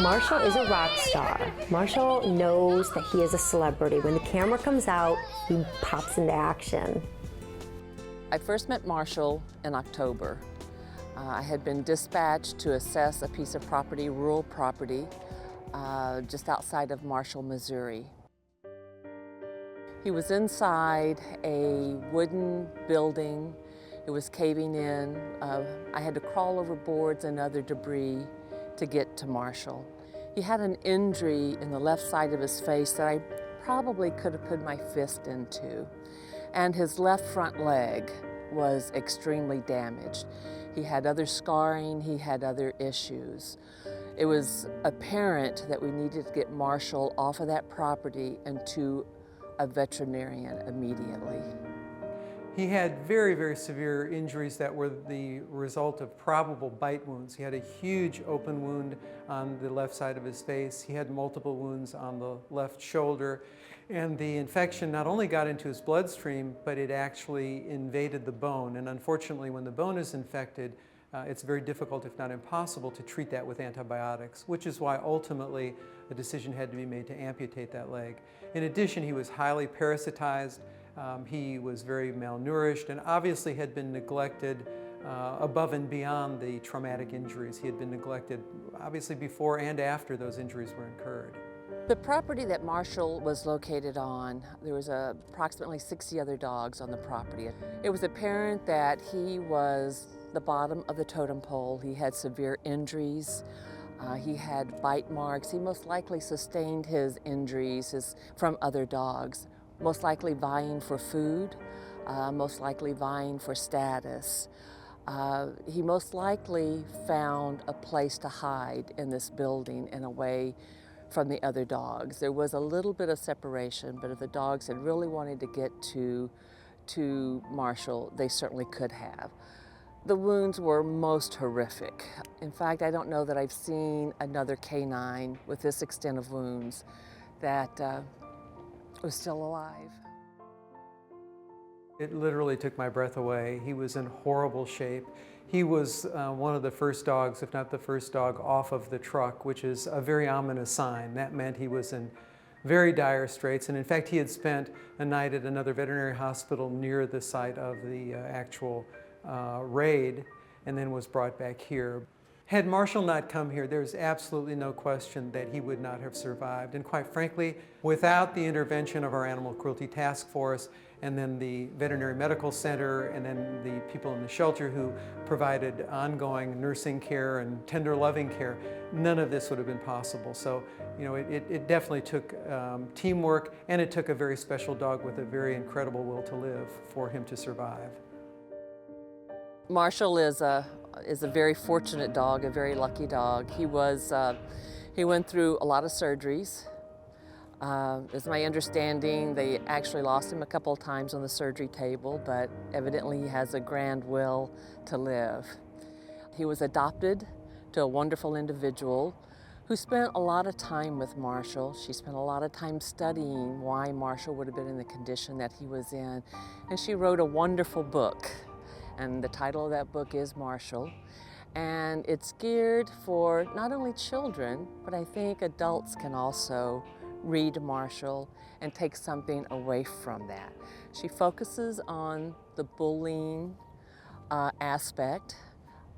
Marshall is a rock star. Marshall knows that he is a celebrity. When the camera comes out, he pops into action. I first met Marshall in October. I had been dispatched to assess a piece of property, rural property, just outside of Marshall, Missouri. He was inside a wooden building. It was caving in. I had to crawl over boards and other debris to get to Marshall. He had an injury in the left side of his face that I probably could have put my fist into. And his left front leg was extremely damaged. He had other scarring, he had other issues. It was apparent that we needed to get Marshall off of that property and to a veterinarian immediately. He had very, very severe injuries that were the result of probable bite wounds. He had a huge open wound on the left side of his face. He had multiple wounds on the left shoulder. And the infection not only got into his bloodstream, but it actually invaded the bone. And unfortunately, when the bone is infected, it's very difficult, if not impossible, to treat that with antibiotics, which is why ultimately a decision had to be made to amputate that leg. In addition, he was highly parasitized. He was very malnourished and obviously had been neglected above and beyond the traumatic injuries. He had been neglected obviously before and after those injuries were incurred. The property that Marshall was located on, there was approximately 60 other dogs on the property. It was apparent that he was the bottom of the totem pole. He had severe injuries. He had bite marks. He most likely sustained his injuries from other dogs, most likely vying for food, most likely vying for status. He most likely found a place to hide in this building and away from the other dogs. There was a little bit of separation, but if the dogs had really wanted to get to Marshall, they certainly could have. The wounds were most horrific. In fact, I don't know that I've seen another canine with this extent of wounds that was still alive. It literally took my breath away. He was in horrible shape. He was one of the first dogs, if not the first dog, off of the truck, which is a very ominous sign. That meant he was in very dire straits. And in fact, he had spent a night at another veterinary hospital near the site of the actual raid and then was brought back here. Had Marshall not come here, there's absolutely no question that he would not have survived. And quite frankly, without the intervention of our Animal Cruelty Task Force and then the Veterinary Medical Center and then the people in the shelter who provided ongoing nursing care and tender loving care, none of this would have been possible. So, you know, it definitely took teamwork, and it took a very special dog with a very incredible will to live for him to survive. Marshall is a very fortunate dog, a very lucky dog. He went through a lot of surgeries. It's my understanding they actually lost him a couple of times on the surgery table, but evidently he has a grand will to live. He was adopted to a wonderful individual who spent a lot of time with Marshall. She spent a lot of time studying why Marshall would have been in the condition that he was in, and she wrote a wonderful book. And the title of that book is Marshall. And it's geared for not only children, but I think adults can also read Marshall and take something away from that. She focuses on the bullying aspect,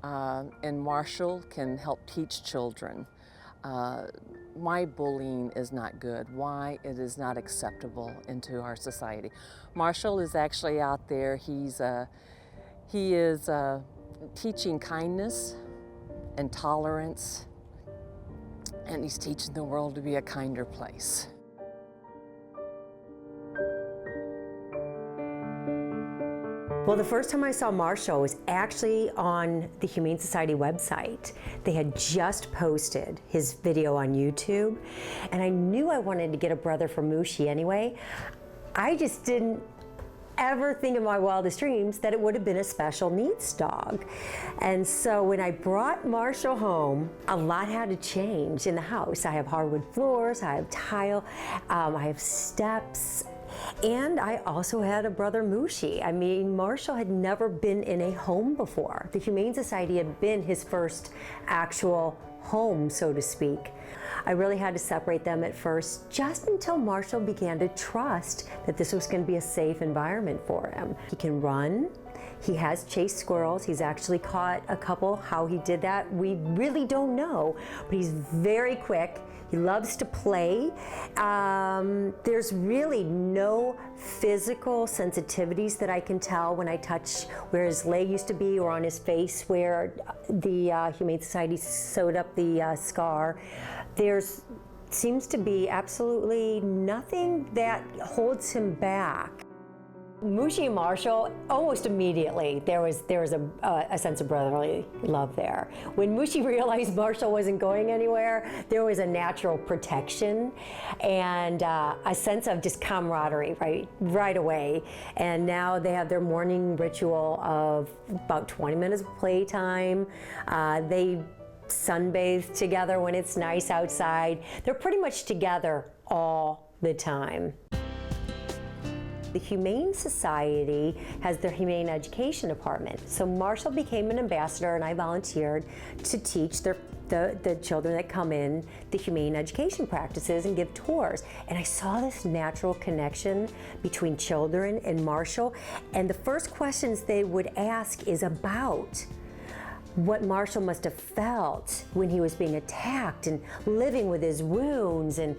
and Marshall can help teach children why bullying is not good, why it is not acceptable into our society. Marshall is actually out there. He is teaching kindness and tolerance, and he's teaching the world to be a kinder place. Well, the first time I saw Marshall was actually on the Humane Society website. They had just posted his video on YouTube, and I knew I wanted to get a brother for Mooshie anyway. I just didn't ever think in my wildest dreams that it would have been a special needs dog. And so when I brought Marshall home, a lot had to change in the house. I have hardwood floors, I have tile, I have steps, and I also had a brother Mooshie. I mean, Marshall had never been in a home before. The Humane Society had been his first actual home, so to speak. I really had to separate them at first, just until Marshall began to trust that this was going to be a safe environment for him. He can run. He has chased squirrels. He's actually caught a couple. How he did that, we really don't know, but he's very quick. He loves to play. There's really no physical sensitivities that I can tell when I touch where his leg used to be or on his face where the Humane Society sewed up the scar. There's seems to be absolutely nothing that holds him back. Mushi and Marshall, almost immediately, there was a sense of brotherly love there. When Mushi realized Marshall wasn't going anywhere, there was a natural protection and a sense of just camaraderie right away. And now they have their morning ritual of about 20 minutes of playtime. They sunbathe together when it's nice outside. They're pretty much together all the time. The Humane Society has their Humane Education Department. So Marshall became an ambassador and I volunteered to teach the children that come in the humane education practices and give tours. And I saw this natural connection between children and Marshall. And the first questions they would ask is about what Marshall must have felt when he was being attacked and living with his wounds. And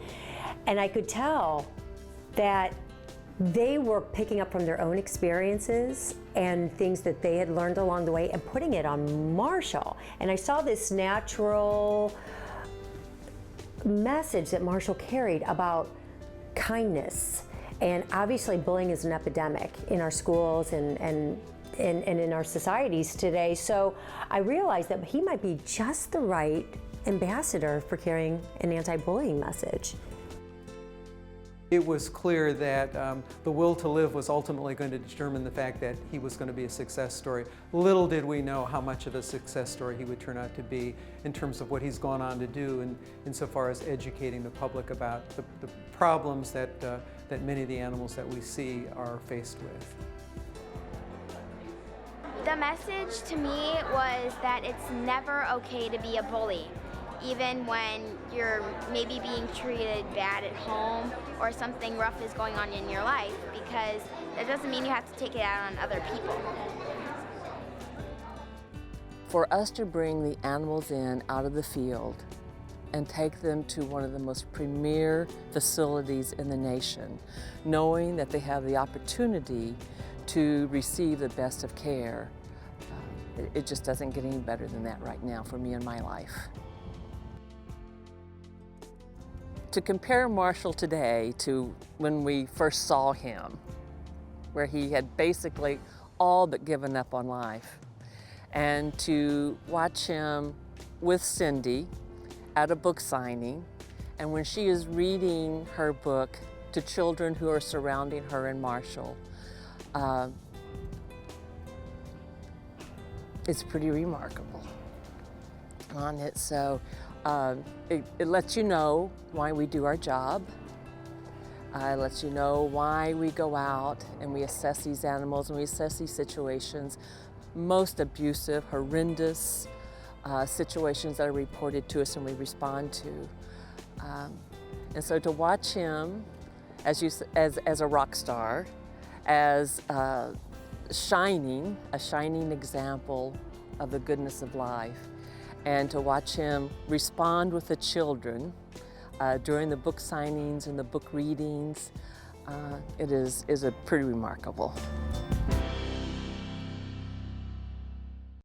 I could tell that they were picking up from their own experiences and things that they had learned along the way and putting it on Marshall. And I saw this natural message that Marshall carried about kindness. And obviously bullying is an epidemic in our schools and in our societies today. So I realized that he might be just the right ambassador for carrying an anti-bullying message. It was clear that the will to live was ultimately going to determine the fact that he was going to be a success story. Little did we know how much of a success story he would turn out to be in terms of what he's gone on to do and insofar as educating the public about the problems that many of the animals that we see are faced with. The message to me was that it's never okay to be a bully, even when you're maybe being treated bad at home or something rough is going on in your life, because that doesn't mean you have to take it out on other people. For us to bring the animals in out of the field and take them to one of the most premier facilities in the nation, knowing that they have the opportunity to receive the best of care, it just doesn't get any better than that right now for me in my life. To compare Marshall today to when we first saw him, where he had basically all but given up on life, and to watch him with Cindy at a book signing, and when she is reading her book to children who are surrounding her and Marshall, it's pretty remarkable on it. So it lets you know why we do our job. It lets you know why we go out and we assess these animals and we assess these situations, most abusive, horrendous situations that are reported to us and we respond to. And so to watch him as a rock star, as a shining example of the goodness of life, and to watch him respond with the children during the book signings and the book readings, it is pretty remarkable.